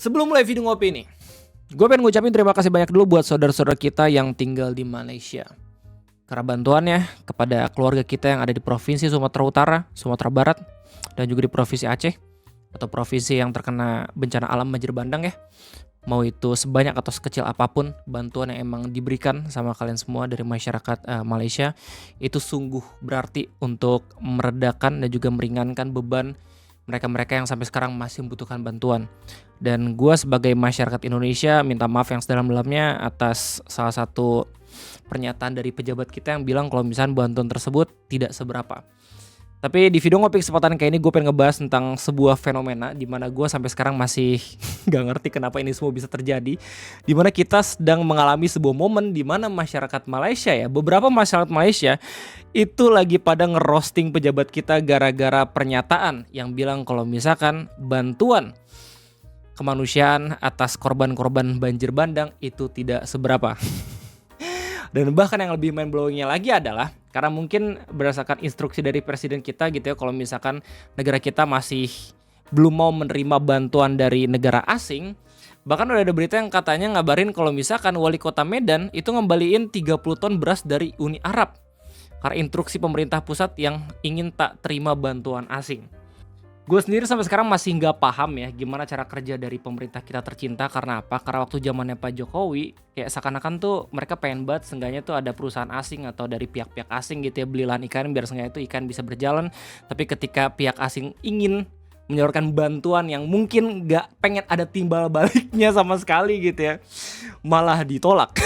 Sebelum mulai video ngopi nih, gue pengen ngucapin terima kasih banyak dulu buat saudara-saudara kita yang tinggal di Malaysia. Karena bantuannya kepada keluarga kita yang ada di Provinsi Sumatera Utara, Sumatera Barat, dan juga di Provinsi Aceh, atau provinsi yang terkena bencana alam banjir bandang ya. Mau itu sebanyak atau sekecil apapun bantuan yang emang diberikan sama kalian semua dari masyarakat Malaysia, itu sungguh berarti untuk meredakan dan juga meringankan beban mereka-mereka yang sampai sekarang masih membutuhkan bantuan. Dan gue sebagai masyarakat Indonesia minta maaf yang sedalam-dalamnya atas salah satu pernyataan dari pejabat kita yang bilang kalau misalnya bantuan tersebut tidak seberapa. Tapi di video ngopi kesempatan kayak ini gue pengen ngebahas tentang sebuah fenomena di mana gue sampai sekarang masih gak ngerti kenapa ini semua bisa terjadi. Di mana kita sedang mengalami sebuah momen di mana masyarakat Malaysia ya, beberapa masyarakat Malaysia itu lagi pada ngerosting pejabat kita gara-gara pernyataan yang bilang kalau misalkan bantuan kemanusiaan atas korban-korban banjir bandang itu tidak seberapa. Dan bahkan yang lebih mind-blowingnya lagi adalah karena mungkin berdasarkan instruksi dari presiden kita gitu ya, kalau misalkan negara kita masih belum mau menerima bantuan dari negara asing, bahkan udah ada berita yang katanya ngabarin kalau misalkan wali kota Medan itu ngembaliin 30 ton beras dari Uni Arab karena instruksi pemerintah pusat yang ingin tak terima bantuan asing. Gue sendiri sampai sekarang masih nggak paham ya gimana cara kerja dari pemerintah kita tercinta. Karena apa? Karena waktu zamannya Pak Jokowi kayak seakan-akan tuh mereka pengen banget seenggaknya tuh ada perusahaan asing atau dari pihak-pihak asing gitu ya beli lahan ikan biar seenggaknya itu ikan bisa berjalan. Tapi ketika pihak asing ingin menyaluran bantuan yang mungkin nggak pengen ada timbal baliknya sama sekali gitu ya, malah ditolak.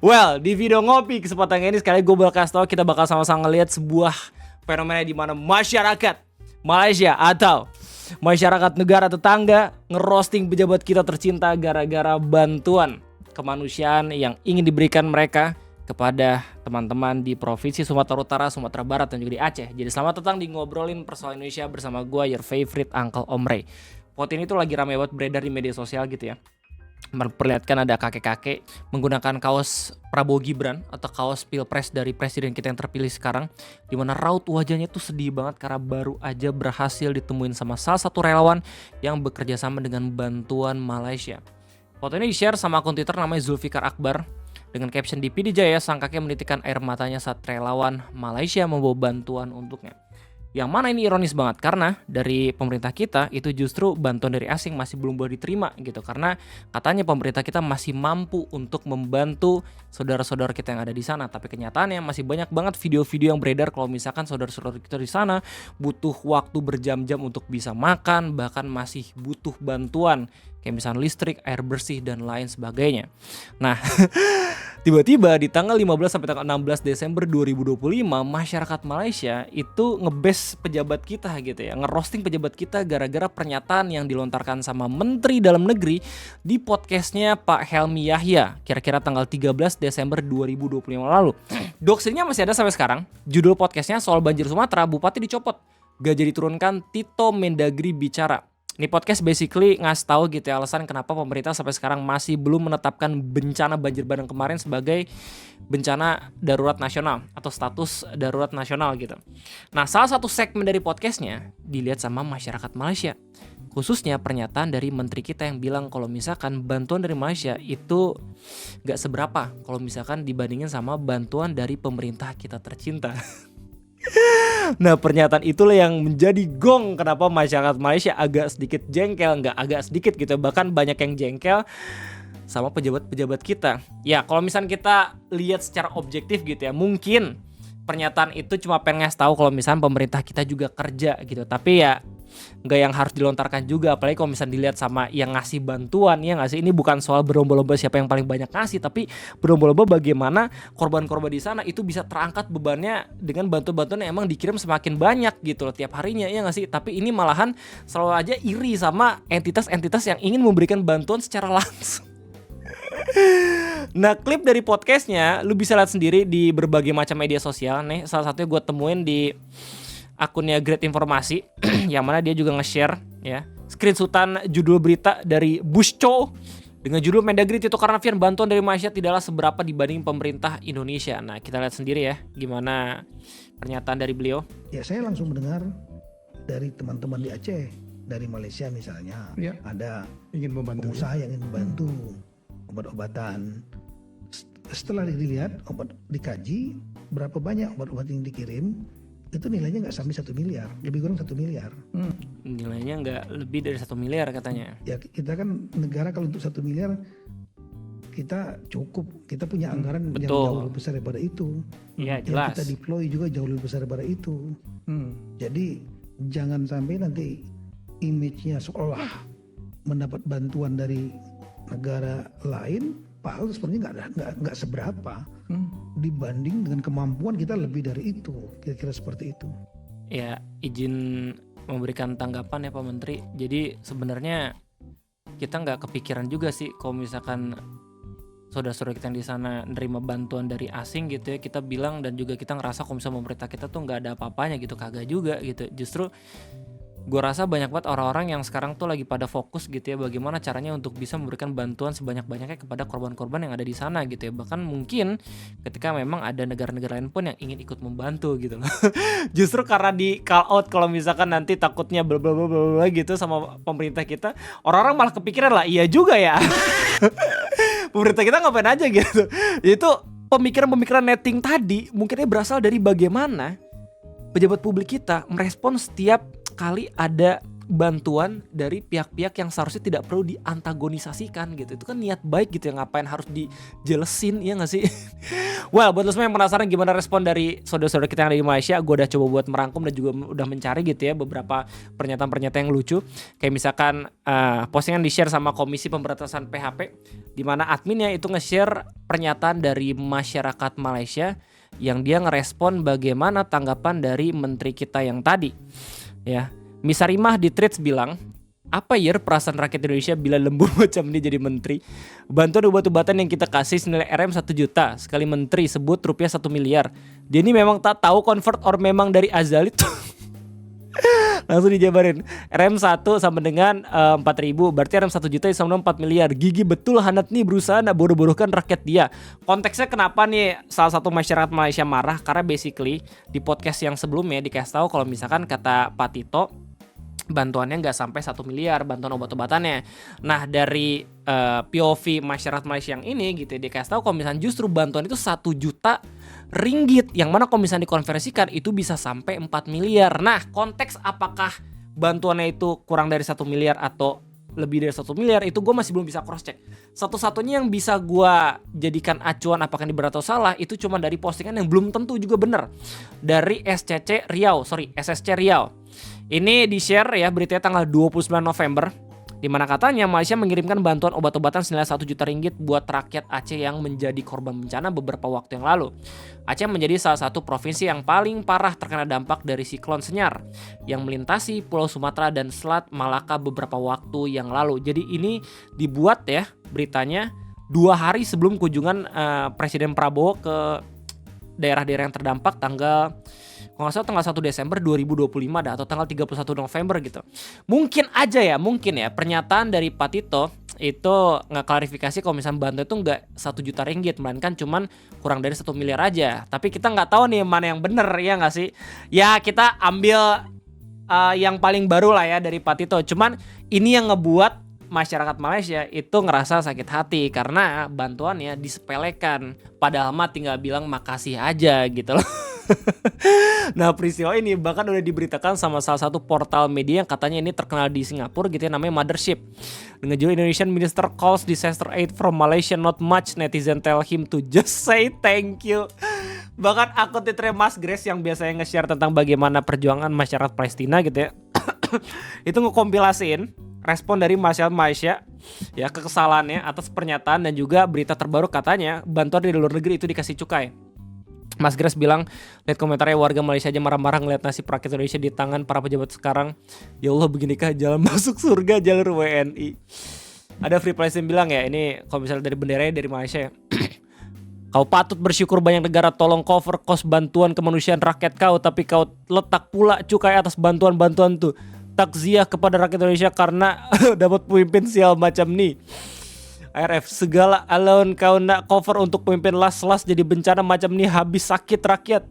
Well, di video ngopi kesempatan ini sekali gue bakal kasih tau, kita bakal sama-sama ngeliat sebuah fenomena di mana masyarakat Malaysia atau masyarakat negara tetangga ngerosting pejabat kita tercinta gara-gara bantuan kemanusiaan yang ingin diberikan mereka kepada teman-teman di Provinsi Sumatera Utara, Sumatera Barat, dan juga di Aceh. Jadi selamat datang di Ngobrolin Persoalan Indonesia bersama gue, your favorite Uncle Omre. Foto ini tuh lagi ramai banget beredar di media sosial gitu ya. Memperlihatkan ada kakek-kakek menggunakan kaos Prabowo Gibran atau kaos pilpres dari presiden kita yang terpilih sekarang, di mana raut wajahnya tuh sedih banget karena baru aja berhasil ditemuin sama salah satu relawan yang bekerja sama dengan Bantuan Malaysia. Foto ini di-share sama akun Twitter namanya Zulfikar Akbar dengan caption "Di PD Jaya sang kakek menitikkan air matanya saat relawan Malaysia membawa bantuan untuknya." Yang mana ini ironis banget karena dari pemerintah kita itu justru bantuan dari asing masih belum boleh diterima gitu, karena katanya pemerintah kita masih mampu untuk membantu saudara-saudara kita yang ada di sana. Tapi kenyataannya masih banyak banget video-video yang beredar kalau misalkan saudara-saudara kita di sana butuh waktu berjam-jam untuk bisa makan, bahkan masih butuh bantuan kayak misalnya listrik, air bersih, dan lain sebagainya. Nah, tiba-tiba di tanggal 15 sampai tanggal 16 Desember 2025, masyarakat Malaysia itu ngebes pejabat kita gitu ya, ngerosting pejabat kita gara-gara pernyataan yang dilontarkan sama Menteri Dalam Negeri di podcastnya Pak Helmi Yahya, kira-kira tanggal 13 Desember 2025 lalu. Doxingnya masih ada sampai sekarang. Judul podcastnya soal banjir Sumatera, Bupati dicopot, gajah diturunkan, Tito Mendagri bicara. Ini podcast basically ngasih tahu gitu ya alasan kenapa pemerintah sampai sekarang masih belum menetapkan bencana banjir bandang kemarin sebagai bencana darurat nasional atau status darurat nasional gitu. Nah, salah satu segmen dari podcastnya dilihat sama masyarakat Malaysia, khususnya pernyataan dari menteri kita yang bilang kalau misalkan bantuan dari Malaysia itu gak seberapa kalau misalkan dibandingin sama bantuan dari pemerintah kita tercinta. Nah, pernyataan itulah yang menjadi gong kenapa masyarakat Malaysia agak sedikit jengkel, nggak agak sedikit gitu, bahkan banyak yang jengkel sama pejabat-pejabat kita. Ya, kalau misalnya kita lihat secara objektif gitu ya, mungkin pernyataan itu cuma pengen ngasih tahu kalau misalnya pemerintah kita juga kerja gitu. Tapi ya nggak yang harus dilontarkan juga, apalagi kalau misalnya dilihat sama yang ngasih bantuan ya nggak sih. Ini bukan soal berlomba-lomba siapa yang paling banyak ngasih, tapi berlomba-lomba bagaimana korban-korban di sana itu bisa terangkat bebannya dengan bantuan-bantuan yang emang dikirim semakin banyak gitu loh tiap harinya ya nggak sih. Tapi ini malahan selalu aja iri sama entitas-entitas yang ingin memberikan bantuan secara langsung. Nah, klip dari podcastnya lu bisa lihat sendiri di berbagai macam media sosial nih. Salah satunya gue temuin di akunnya Great Informasi yang mana dia juga nge-share ya screenshotan judul berita dari Busco dengan judul Mendagri Tito Karnavian, bantuan dari Malaysia tidaklah seberapa dibanding pemerintah Indonesia. Nah, kita lihat sendiri ya gimana pernyataan dari beliau. Ya, saya langsung mendengar dari teman-teman di Aceh dari Malaysia misalnya, Ya. ada Ingin membantu. pengusaha yang ingin membantu obat-obatan. Setelah dilihat, dikaji berapa banyak obat-obat yang dikirim, itu nilainya nggak sampai 1 miliar, lebih kurang 1 miliar. Nilainya nggak lebih dari 1 miliar katanya. Ya kita kan negara kalau untuk 1 miliar kita cukup, kita punya anggaran yang Betul. jauh lebih besar daripada itu. Iya, Yang jelas. kita deploy juga jauh lebih besar daripada itu. Jadi jangan sampai nanti image-nya seolah mendapat bantuan dari negara lain, padahal sebenarnya nggak seberapa dibanding dengan kemampuan kita lebih dari itu, kira-kira seperti itu. Ya, izin memberikan tanggapan ya Pak Menteri. Jadi sebenarnya kita nggak kepikiran juga sih kalau misalkan saudara-saudara kita yang di sana nerima bantuan dari asing gitu ya, kita bilang dan juga kita ngerasa kalau misalnya pemerintah kita tuh nggak ada apa-apanya gitu, kagak juga gitu. Justru gue rasa banyak banget orang-orang yang sekarang tuh lagi pada fokus gitu ya, bagaimana caranya untuk bisa memberikan bantuan sebanyak-banyaknya kepada korban-korban yang ada di sana gitu ya. Bahkan mungkin ketika memang ada negara-negara lain pun yang ingin ikut membantu gitu loh. Justru karena di call out kalau misalkan nanti takutnya bla bla bla bla bla gitu sama pemerintah kita, orang-orang malah kepikiran lah, iya juga ya. Pemerintah kita ngapain aja gitu. Itu pemikiran-pemikiran netting tadi mungkinnya berasal dari bagaimana pejabat publik kita merespon setiap kali ada bantuan dari pihak-pihak yang seharusnya tidak perlu diantagonisasikan gitu. Itu kan niat baik gitu ya, ngapain harus dijelesin, ya gak sih? Well, buat lo semua yang penasaran gimana respon dari saudara-saudara kita yang ada di Malaysia, gue udah coba buat merangkum dan juga udah mencari gitu ya beberapa pernyataan-pernyataan yang lucu. Kayak misalkan postingan di-share sama Komisi Pemberantasan PHP, di mana adminnya itu nge-share pernyataan dari masyarakat Malaysia yang dia ngerespon bagaimana tanggapan dari menteri kita yang tadi. Ya, Misarimah di tweets bilang, apa ya perasaan rakyat Indonesia bila lembur macam ini jadi menteri? Bantuan obat-obatan yang kita kasih senilai RM 1 juta, sekali menteri sebut rupiah 1 miliar. Dia ini memang tak tahu convert or memang dari azali tuh. Langsung dijabarin, RM 1 sama dengan 4.000, berarti RM 1 juta sama dengan 4 miliar. Gigi betul Hanat nih berusaha nak bodoh-bodohkan rakyat dia. Konteksnya kenapa nih salah satu masyarakat Malaysia marah? Karena basically di podcast yang sebelumnya dikasih tahu kalau misalkan kata Pak Tito bantuannya nggak sampai 1 miliar bantuan obat-obatannya. Nah dari POV masyarakat Malaysia yang ini gitu dikasih tahu kalau misalnya justru bantuan itu 1 juta ringgit, yang mana kalau misalnya dikonversikan itu bisa sampai 4 miliar. Nah konteks apakah bantuannya itu kurang dari 1 miliar atau lebih dari 1 miliar itu gue masih belum bisa cross check. Satu-satunya yang bisa gue jadikan acuan apakah ini benar atau salah itu cuma dari postingan yang belum tentu juga benar dari SSC Riau. Ini di-share ya beritanya tanggal 29 November, di mana katanya Malaysia mengirimkan bantuan obat-obatan senilai 1 juta ringgit buat rakyat Aceh yang menjadi korban bencana beberapa waktu yang lalu. Aceh menjadi salah satu provinsi yang paling parah terkena dampak dari siklon Senyar yang melintasi Pulau Sumatera dan Selat Malaka beberapa waktu yang lalu. Jadi ini dibuat ya beritanya 2 hari sebelum kunjungan Presiden Prabowo ke daerah-daerah yang terdampak tanggal kalau nggak salah tanggal 1 Desember 2025 dah, atau tanggal 31 November gitu. Mungkin ya pernyataan dari Pak Tito itu nggak klarifikasi kalau misalnya bantuan itu nggak 1 juta ringgit, melainkan cuman kurang dari 1 miliar aja. Tapi kita nggak tahu nih mana yang bener, ya nggak sih? Ya kita ambil yang paling baru lah ya dari Pak Tito. Cuman ini yang ngebuat masyarakat Malaysia itu ngerasa sakit hati karena bantuannya disepelekan. Padahal mah tinggal bilang makasih aja gitu loh. Nah peristiwa ini bahkan udah diberitakan sama salah satu portal media yang katanya ini terkenal di Singapura gitu ya, namanya Mothership. Dengan judul Indonesian Minister calls disaster aid from Malaysia not much, netizen tell him to just say thank you. Bahkan akun Twitter Mas Grace yang biasanya nge-share tentang bagaimana perjuangan masyarakat Palestina gitu ya itu ngekompilasiin respon dari masyarakat Malaysia ya kekesalannya atas pernyataan dan juga berita terbaru katanya bantuan dari luar negeri itu dikasih cukai. Mas Grace bilang, lihat komentarnya warga Malaysia aja marah-marah ngeliat nasib rakyat Indonesia di tangan para pejabat sekarang. Ya Allah, beginikah jalan masuk surga jalur WNI. Ada Free Palestine bilang ya, ini kalau misalnya dari benderanya dari Malaysia ya. Kau patut bersyukur banyak negara tolong cover cost bantuan kemanusiaan rakyat kau, tapi kau letak pula cukai atas bantuan-bantuan tuh. Takziah kepada rakyat Indonesia karena dapat pemimpin sial macam nih. ARF segala alon kau nak cover untuk pemimpin las-las jadi bencana macam ni habis sakit rakyat.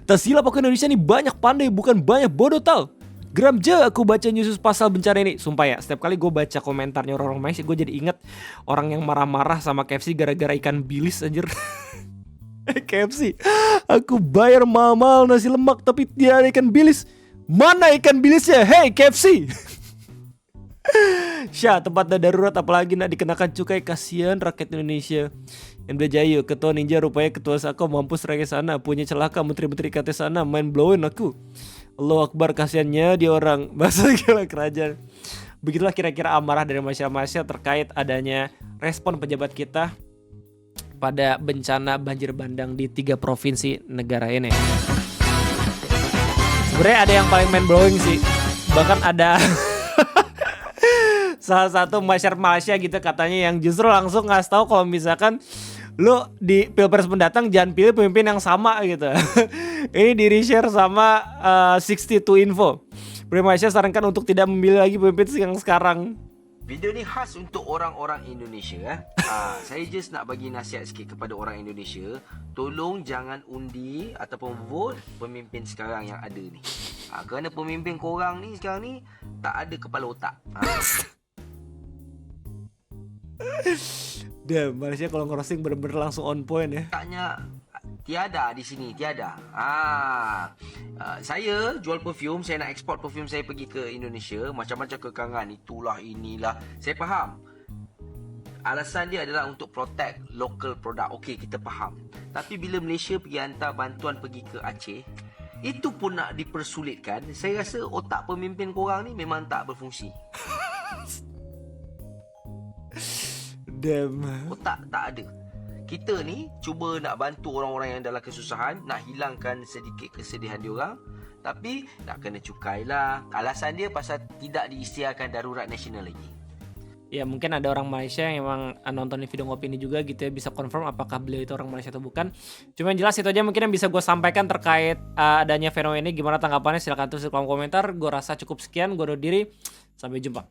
Tak silap aku Indonesia ni banyak pandai bukan banyak bodoh tau. Gramja aku baca news pasal bencana ini. Sumpah ya, setiap kali gue baca komentarnya orang-orang Malaysia, gue jadi inget orang yang marah-marah sama KFC gara-gara ikan bilis anjir. KFC, aku bayar mahal nasi lemak tapi tiada ikan bilis. Mana ikan bilisnya? Hey KFC. Syah, tempat darurat apalagi nak dikenakan cukai, kasihan rakyat Indonesia. MD Jayo, ketua ninja rupanya ketua Sako, mampus rakyat sana, punya celaka menteri-menteri kata sana, main blowin aku. Allahu Akbar, kasihannya dia orang. Bahasa gila kerajaan. Begitulah kira-kira amarah dari masyarakat terkait adanya respon pejabat kita pada bencana banjir bandang di 3 provinsi negara ini. Sebenarnya ada yang paling mind blowing sih. Bahkan ada salah satu masyarakat Malaysia gitu katanya yang justru langsung ngasih tahu kalau misalkan lu di pilpres mendatang jangan pilih pemimpin yang sama gitu. Ini di reshare sama 62 Info. Malaysia sarankan untuk tidak memilih lagi pemimpin yang sekarang. Video ni khas untuk orang-orang Indonesia. Saya just nak bagi nasihat sikit kepada orang Indonesia. Tolong jangan undi ataupun vote pemimpin sekarang yang ada ni. Kerana pemimpin korang ni sekarang ni tak ada kepala otak. Damn, Malaysia kalau ngerosting bener-bener langsung on point ya. Taknya tiada di sini, tiada. Saya jual perfume, saya nak ekspor perfume saya pergi ke Indonesia, macam-macam kekangan, itulah inilah. Saya faham. Alasan dia adalah untuk protect local product. Okey, kita faham. Tapi bila Malaysia pergi hantar bantuan pergi ke Aceh, itu pun nak dipersulitkan. Saya rasa otak pemimpin korang ni memang tak berfungsi. Damn. Otak tak ada. Kita ni cuba nak bantu orang-orang yang dalam kesusahan, nak hilangkan sedikit kesedihan diorang, tapi nak kena cukai lah. Alasan dia pasal tidak diisytiharkan darurat nasional lagi. Ya mungkin ada orang Malaysia yang emang nontonin video ngopi ini juga gitu ya, bisa confirm apakah beliau itu orang Malaysia atau bukan. Cuma yang jelas itu aja mungkin yang bisa gue sampaikan terkait adanya fenomena ini. Gimana tanggapannya silahkan tulis di kolom komentar. Gue rasa cukup sekian, gue undur diri, sampai jumpa.